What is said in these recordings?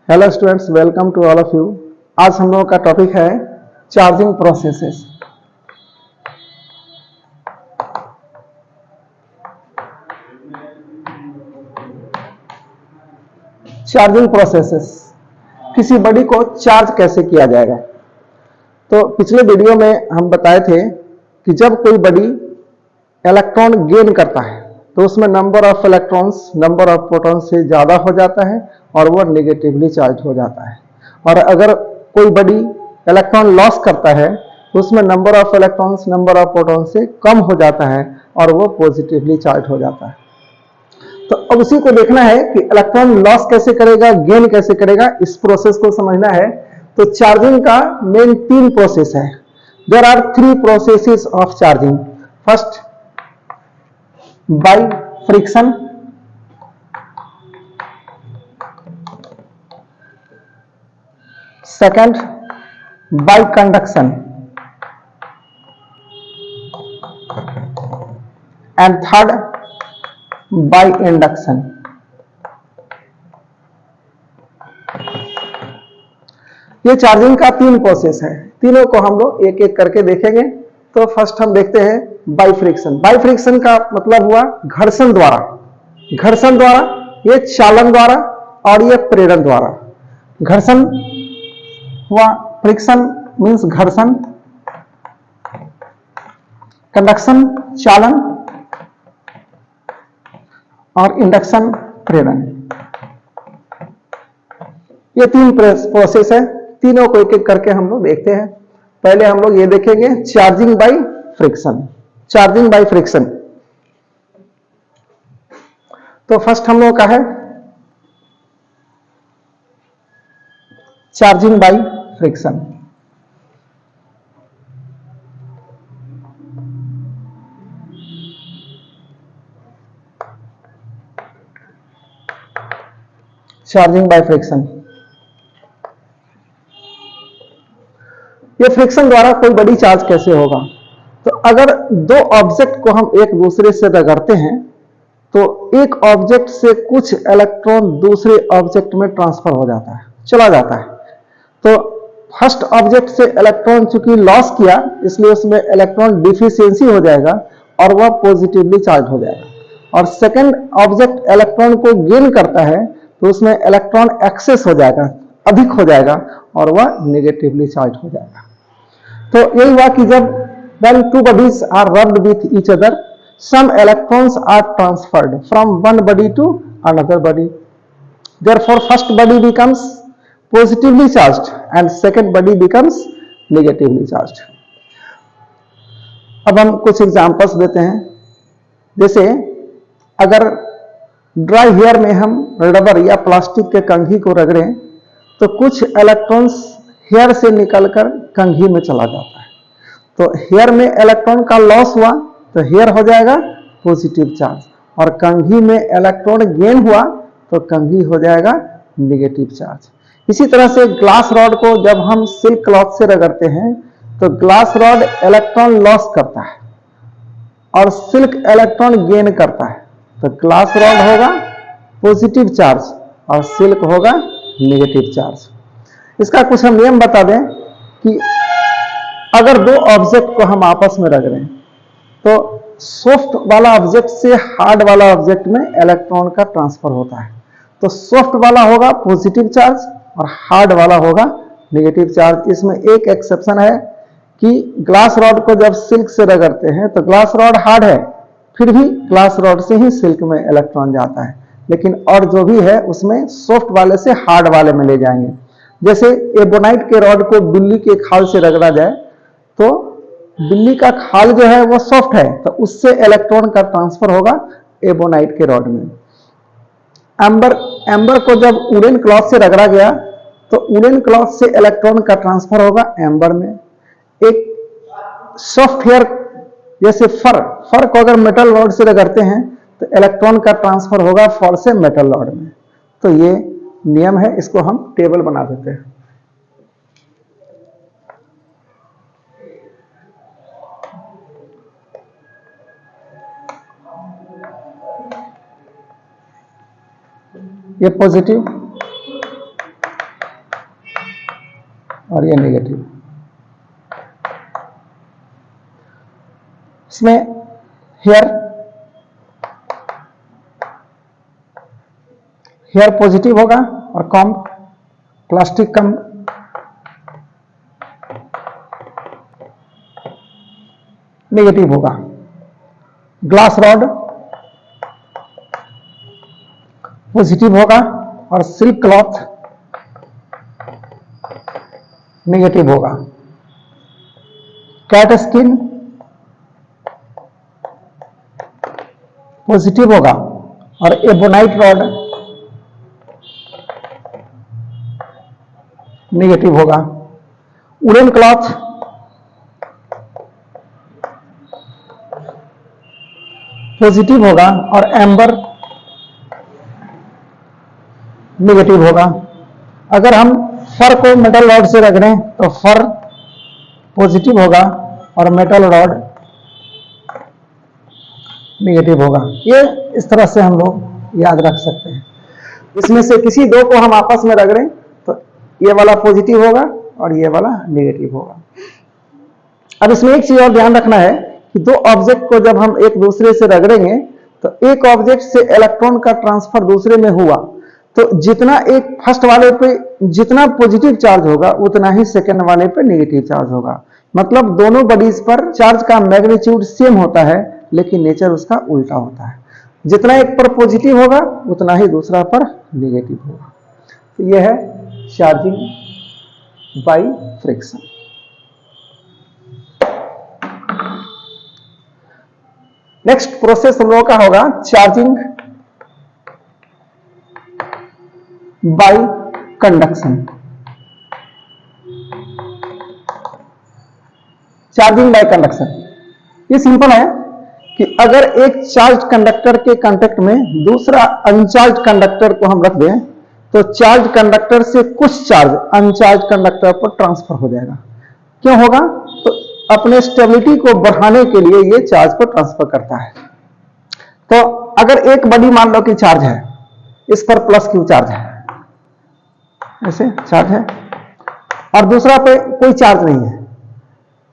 Hello students, welcome to all of you. आज हम लोगों का टॉपिक है चार्जिंग प्रोसेसेस। चार्जिंग प्रोसेसेस, किसी बॉडी को चार्ज कैसे किया जाएगा। तो पिछले वीडियो में हम बताए थे कि जब कोई बॉडी इलेक्ट्रॉन गेन करता है तो उसमें number of electrons number of protons से ज़्यादा हो जाता है और वो नेगेटिवली चार्ज हो जाता है। और अगर कोई बॉडी इलेक्ट्रॉन लॉस करता है तो उसमें number of electrons number of protons से कम हो जाता है और वो पॉजिटिवली चार्ज हो जाता है। तो अब उसी को देखना है कि इलेक्ट्रॉन लॉस कैसे करेगा, गेन कैसे करेगा, इस प्रोसेस को समझना है। तो चार्जिंग का मेन 3 प्रोसेस है। There are 3 processes of charging. First by friction, second by conduction and third by induction. ये चार्जिंग का 3 प्रोसेस है। तीनों को हम लोग एक एक करके देखेंगे। तो फर्स्ट हम देखते हैं बाय फ्रिक्शन। बाय फ्रिक्शन का मतलब हुआ घर्षण द्वारा, घर्षण द्वारा, ये चालन द्वारा और ये प्रेरण द्वारा। घर्षण हुआ, फ्रिक्शन मींस घर्षण, कंडक्शन चालन और इंडक्शन प्रेरण। ये 3 प्रोसेस है। तीनों को एक एक करके हम लोग देखते हैं। पहले हम लोग ये देखेंगे charging by friction. Charging by friction तो फर्स्ट हम लोग का है charging by friction. Charging by friction, ये फ्रिक्शन द्वारा कोई बड़ी चार्ज कैसे होगा। तो अगर दो ऑब्जेक्ट को हम एक दूसरे से रगड़ते हैं तो एक ऑब्जेक्ट से कुछ इलेक्ट्रॉन दूसरे ऑब्जेक्ट में ट्रांसफर हो जाता है, चला जाता है। तो फर्स्ट ऑब्जेक्ट से इलेक्ट्रॉन चूंकि लॉस किया इसलिए उसमें इलेक्ट्रॉन डिफिशियंसी हो जाएगा और वह पॉजिटिवली चार्ज हो जाएगा। और सेकंड ऑब्जेक्ट इलेक्ट्रॉन को गेन करता है तो उसमें इलेक्ट्रॉन एक्सेस हो जाएगा, अधिक हो जाएगा और वह नेगेटिवली चार्ज हो जाएगा। तो यही हुआ कि जब when two bodies are rubbed with each other, some electrons are transferred from one body to another body. Therefore, first body becomes positively charged and second body becomes negatively charged. अब हम कुछ एग्जांपल्स देते हैं। जैसे अगर dry hair में हम rubber या प्लास्टिक के कंघी को रगड़ें तो कुछ इलेक्ट्रॉन्स हेयर से निकलकर कंघी में चला जाता है। तो हेयर में इलेक्ट्रॉन का लॉस हुआ तो हेयर हो जाएगा पॉजिटिव चार्ज, और कंघी में इलेक्ट्रॉन गेन हुआ तो कंघी हो जाएगा नेगेटिव चार्ज। इसी तरह से ग्लास रॉड को जब हम सिल्क क्लॉथ से रगड़ते हैं तो ग्लास रॉड इलेक्ट्रॉन लॉस करता है और सिल्क इलेक्ट्रॉन गेन करता है। तो ग्लास रॉड होगा पॉजिटिव चार्ज और सिल्क होगा नेगेटिव चार्ज। इसका कुछ हम नियम बता दें कि अगर दो ऑब्जेक्ट को हम आपस में रगड़ें तो सॉफ्ट वाला ऑब्जेक्ट से हार्ड वाला ऑब्जेक्ट में इलेक्ट्रॉन का ट्रांसफर होता है। तो सॉफ्ट वाला होगा पॉजिटिव चार्ज और हार्ड वाला होगा नेगेटिव चार्ज। इसमें एक एक्सेप्शन है कि ग्लास रॉड को जब सिल्क से रगड़ते हैं तो ग्लास रॉड हार्ड है, फिर भी ग्लास रॉड से ही सिल्क में इलेक्ट्रॉन जाता है, लेकिन और जो भी है उसमें सॉफ्ट वाले से हार्ड वाले में ले जाएंगे। जैसे एबोनाइट के रॉड को बिल्ली के खाल से रगड़ा जाए तो बिल्ली का खाल जो है वो सॉफ्ट है तो उससे इलेक्ट्रॉन का ट्रांसफर होगा एबोनाइट के रॉड में। एम्बर को जब वुलन क्लॉथ से रगड़ा गया तो वुलन क्लॉथ से इलेक्ट्रॉन का ट्रांसफर होगा एम्बर में। एक सॉफ्ट हेयर जैसे फर को अगर मेटल रॉड से रगड़ते हैं तो इलेक्ट्रॉन का ट्रांसफर होगा फर से मेटल रॉड में। तो ये नियम है, इसको हम टेबल बना देते हैं। ये पॉजिटिव और ये नेगेटिव। इसमें हेयर पॉजिटिव होगा और कम प्लास्टिक कम नेगेटिव होगा। ग्लास रॉड पॉजिटिव होगा और सिल्क क्लॉथ नेगेटिव होगा। कैट स्किन पॉजिटिव होगा और एबोनाइट रॉड नेगेटिव होगा। वुलन क्लॉथ पॉजिटिव होगा और एम्बर नेगेटिव होगा। अगर हम फर को मेटल रॉड से रगड़ें तो फर पॉजिटिव होगा और मेटल रॉड नेगेटिव होगा। ये इस तरह से हम लोग याद रख सकते हैं। इसमें से किसी दो को हम आपस में रगड़ें तो ये वाला पॉजिटिव होगा और ये वाला नेगेटिव होगा। अब इसमें एक चीज और ध्यान रखना है कि दो ऑब्जेक्ट को जब हम एक दूसरे से रगड़ेंगे तो एक ऑब्जेक्ट से इलेक्ट्रॉन का ट्रांसफर दूसरे में हुआ तो जितना एक फर्स्ट वाले पे जितना पॉजिटिव चार्ज होगा उतना ही सेकंड वाले पे नेगेटिव चार्ज होगा। मतलब दोनों बॉडीज पर चार्ज का मैग्नीट्यूड सेम होता है लेकिन नेचर उसका उल्टा होता है। जितना एक पर पॉजिटिव होगा उतना ही दूसरा पर नेगेटिव होगा। तो यह है charging by friction. Next process हम लोगों का होगा charging by conduction. Charging by conduction ये सिंपल है कि अगर एक चार्ज कंडक्टर के कांटेक्ट में दूसरा अनचार्ज कंडक्टर को हम रख दें तो चार्ज कंडक्टर से कुछ चार्ज अनचार्ज कंडक्टर पर ट्रांसफर हो जाएगा। क्यों होगा? तो अपने स्टेबिलिटी को बढ़ाने के लिए ये चार्ज को ट्रांसफर करता है। तो अगर एक बॉडी मान लो कि चार्ज है, इस पर प्लस क्यू चार्ज है, ऐसे चार्ज है, और दूसरा पे कोई चार्ज नहीं है,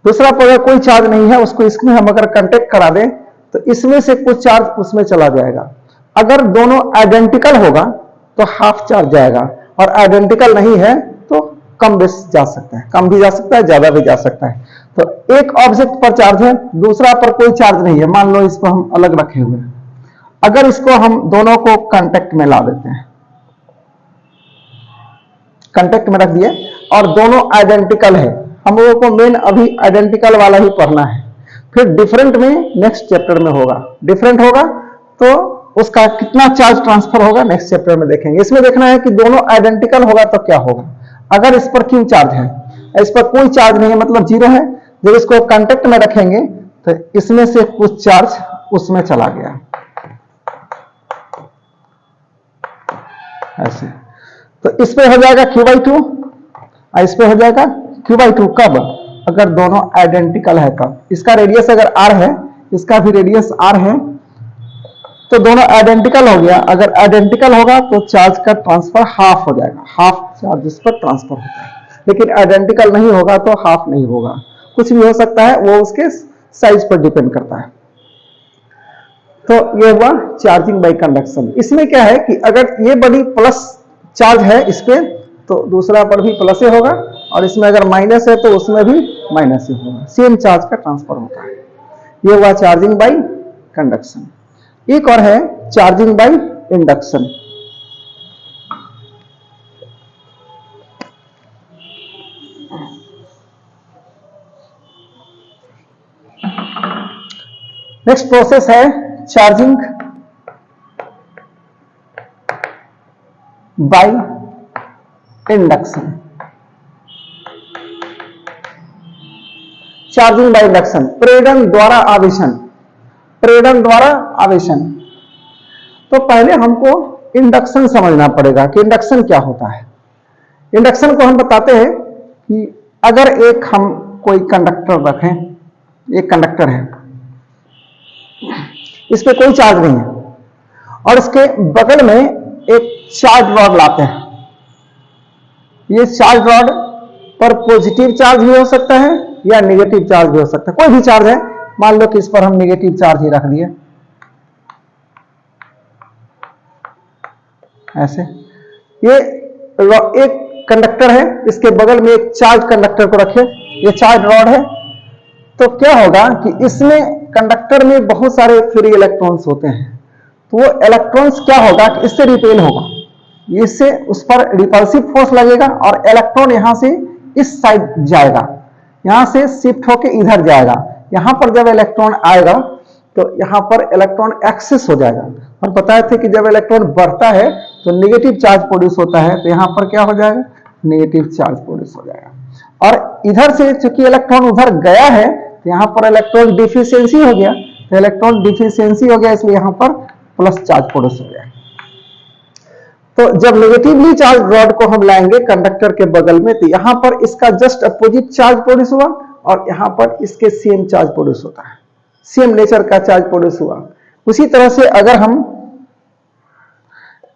दूसरा पे अगर कोई चार्ज नहीं है उसको इसमें हम अगर कांटेक्ट करा दें तो इसमें से कुछ चार्ज उसमें चला जाएगा। अगर दोनों आइडेंटिकल होगा तो हाफ चार्ज जाएगा और आइडेंटिकल नहीं है तो कम बेस जा सकता है, कम भी जा सकता है, ज्यादा भी जा सकता है। तो एक ऑब्जेक्ट पर चार्ज है, दूसरा पर कोई चार्ज नहीं है, मान लो इसको हम अलग रखे हुए हैं। अगर इसको हम दोनों को कांटेक्ट में ला देते हैं, कांटेक्ट में रख दिए और दोनों आइडेंटिकल है, हम लोगों को मेन अभी आइडेंटिकल वाला ही पढ़ना है, फिर डिफरेंट में नेक्स्ट चैप्टर में होगा। डिफरेंट होगा तो उसका कितना चार्ज ट्रांसफर होगा नेक्स्ट चैप्टर में देखेंगे। इसमें देखना है कि दोनों आइडेंटिकल होगा तो क्या होगा। अगर इस पर क्यू चार्ज है, इस पर कोई चार्ज नहीं है मतलब जीरो है, जब इसको कांटेक्ट में रखेंगे तो इसमें से कुछ चार्ज उसमें चला गया ऐसे, तो इस पे हो जाएगा Q/2 और इस पे हो जाएगा Q/2। कब? अगर दोनों आइडेंटिकल है तब। इसका रेडियस अगर R है, इसका भी रेडियस R है, तो दोनों आइडेंटिकल हो गया। अगर आइडेंटिकल होगा तो चार्ज का ट्रांसफर हाफ हो जाएगा, हाफ चार्ज इस पर ट्रांसफर होता है। लेकिन आइडेंटिकल नहीं होगा तो हाफ नहीं होगा, कुछ भी हो सकता है, वो उसके साइज पर डिपेंड करता है। तो ये हुआ चार्जिंग बाय कंडक्शन। इसमें क्या है कि अगर ये बॉडी प्लस चार्ज है इस पे तो दूसरा पर भी प्लस ही होगा, और इसमें अगर माइनस है तो उसमें भी माइनस ही होगा, सेम चार्ज का ट्रांसफर होता है। ये हुआ चार्जिंग बाय कंडक्शन। एक और है charging by induction. Next process है charging by induction. Charging by induction, प्रेरण द्वारा आवेशन। प्रेरण द्वारा आवेशन, तो पहले हमको इंडक्शन समझना पड़ेगा कि इंडक्शन क्या होता है। इंडक्शन को हम बताते हैं कि अगर एक हम कोई कंडक्टर रखें, एक कंडक्टर है, इस पे कोई चार्ज नहीं है और इसके बगल में एक चार्ज रॉड लाते हैं। ये चार्ज रॉड पर पॉजिटिव चार्ज भी हो सकता है या नेगेटिव चार्ज भी हो सकता है। कोई भी चार्ज है, मान लो कि इस पर हम नेगेटिव चार्ज ही रख दिए ऐसे। ये एक कंडक्टर है, इसके बगल में एक चार्ज कंडक्टर को रखे, ये चार्ज रॉड है। तो क्या होगा कि इसमें कंडक्टर में बहुत सारे फ्री इलेक्ट्रॉन्स होते हैं, तो वो इलेक्ट्रॉन्स क्या होगा कि इससे रिपेल होगा, इससे उस पर रिपल्सिव फोर्स लगेगा और इलेक्ट्रॉन यहां से इस साइड जाएगा, यहां से शिफ्ट होके इधर जाएगा। यहां पर जब इलेक्ट्रॉन आएगा तो यहां पर इलेक्ट्रॉन एक्सेस हो जाएगा। और बताए थे कि जब इलेक्ट्रॉन बढ़ता है तो नेगेटिव चार्ज प्रोड्यूस होता है, तो यहां पर क्या हो जाएगा, नेगेटिव चार्ज प्रोड्यूस हो जाएगा। और इधर से चूंकि इलेक्ट्रॉन उधर गया है तो यहां पर इलेक्ट्रॉन डिफिशियंसी हो गया, तो इलेक्ट्रॉन डिफिशियंसी हो गया, इसलिए यहां पर प्लस चार्ज प्रोड्यूस हो गया। तो जब नेगेटिवली चार्ज रॉड को हम लाएंगे कंडक्टर के बगल में, तो यहां पर इसका जस्ट अपोजिट चार्ज प्रोड्यूस हुआ और यहां पर इसके सेम चार्ज प्रोड्यूस होता है, सेम नेचर का चार्ज प्रोड्यूस हुआ। उसी तरह से अगर हम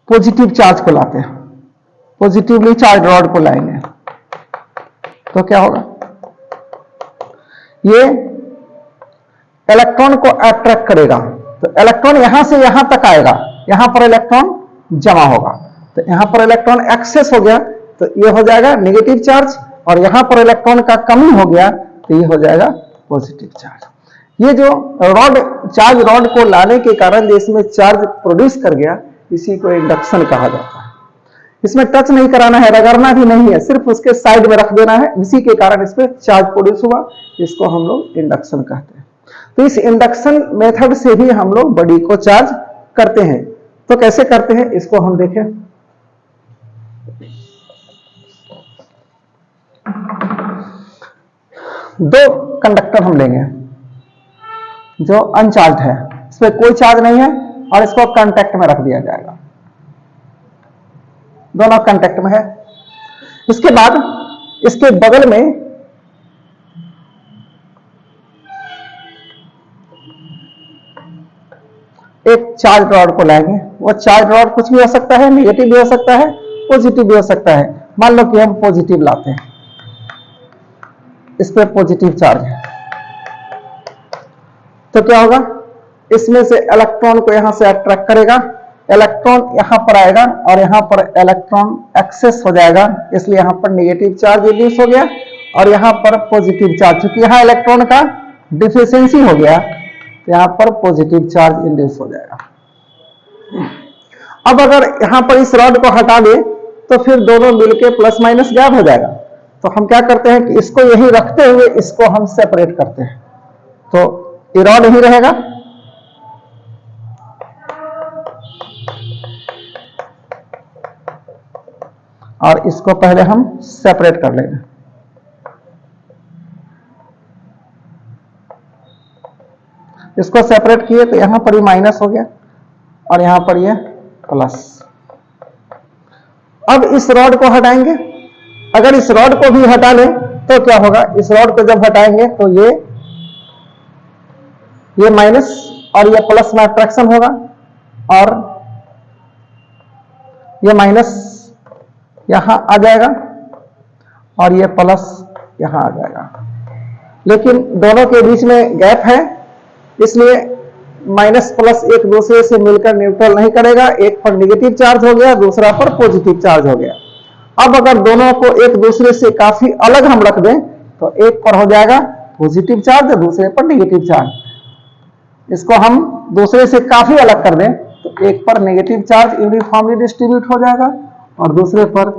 पॉजिटिव चार्ज को लाते हैं, पॉजिटिवली चार्ज रॉड को लाएंगे तो क्या होगा, ये इलेक्ट्रॉन को अट्रैक्ट करेगा, तो इलेक्ट्रॉन यहां से यहां तक आएगा, यहां पर इलेक्ट्रॉन जमा होगा, तो यहां पर इलेक्ट्रॉन एक्सेस हो गया तो ये हो जाएगा नेगेटिव चार्ज, और यहां पर इलेक्ट्रॉन का कमी हो गया तो ये हो जाएगा पॉजिटिव चार्ज। ये जो रॉड चार्ज रॉड को लाने के कारण जो इसमें चार्ज प्रोड्यूस कर गया, इसी को इंडक्शन कहा जाता है। इसमें टच नहीं कराना है, रगड़ना भी नहीं है, सिर्फ उसके साइड में रख देना है, इसी के कारण इसमें चार्ज प्रोड्यूस हुआ, इसको हम लोग इंडक्शन कहते हैं। तो इस इंडक्शन मेथड से भी हम लोग बॉडी को चार्ज करते हैं। तो कैसे करते हैं इसको हम देखें। दो कंडक्टर हम लेंगे जो अनचार्ज है, इसमें कोई चार्ज नहीं है और इसको कांटेक्ट में रख दिया जाएगा, दोनों कांटेक्ट में है। इसके बाद इसके बगल में एक चार्ज रॉड को लाएंगे। वो चार्ज रॉड कुछ भी हो सकता है, नेगेटिव भी हो सकता है, पॉजिटिव भी हो सकता है। मान लो कि हम पॉजिटिव लाते हैं, इस पर पॉजिटिव चार्ज है, तो क्या होगा, इसमें से इलेक्ट्रॉन को यहां से अट्रैक्ट करेगा, इलेक्ट्रॉन यहां पर आएगा और यहां पर इलेक्ट्रॉन एक्सेस हो जाएगा, इसलिए यहां पर नेगेटिव चार्ज इंड्यूस हो गया और यहां पर पॉजिटिव चार्ज, क्योंकि यहां इलेक्ट्रॉन का डिफिशियंसी हो गया, यहां पर पॉजिटिव चार्ज इंड्यूस हो जाएगा। अब अगर यहां पर इस रॉड को हटा दे तो फिर दोनों मिलके प्लस माइनस गैप हो जाएगा। तो हम क्या करते हैं कि इसको यही रखते हुए इसको हम सेपरेट करते हैं, तो ये रॉड यही रहेगा और इसको पहले हम सेपरेट कर लेंगे। इसको सेपरेट किए तो यहां पर ये माइनस हो गया और यहां पर ये प्लस। अब इस रॉड को हटाएंगे, अगर इस रॉड को भी हटा लें तो क्या होगा, इस रॉड को जब हटाएंगे तो ये माइनस और ये प्लस में अट्रैक्शन होगा और ये माइनस यहां आ जाएगा और ये प्लस यहां आ जाएगा, लेकिन दोनों के बीच में गैप है, इसलिए माइनस प्लस एक दूसरे से मिलकर न्यूट्रल नहीं करेगा। एक पर नेगेटिव चार्ज हो गया, दूसरा पर पॉजिटिव चार्ज हो गया। अब अगर दोनों को एक दूसरे से काफी अलग हम रख दें तो एक पर हो जाएगा पॉजिटिव चार्ज, दूसरे पर नेगेटिव चार्ज। इसको हम दूसरे से काफी अलग कर दें तो एक पर नेगेटिव चार्ज यूनिफॉर्मली डिस्ट्रीब्यूट हो जाएगा और दूसरे पर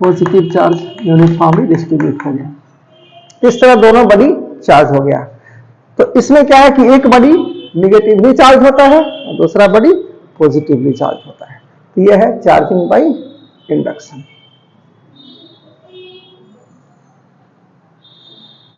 पॉजिटिव चार्ज यूनिफॉर्मली डिस्ट्रीब्यूट हो गया। इस तरह दोनों बॉडी चार्ज हो गया। तो इसमें क्या है कि एक बॉडी नेगेटिवली चार्ज होता है और दूसरा बॉडी पॉजिटिवली चार्ज होता है। तो यह है चार्जिंग बाय इंडक्शन।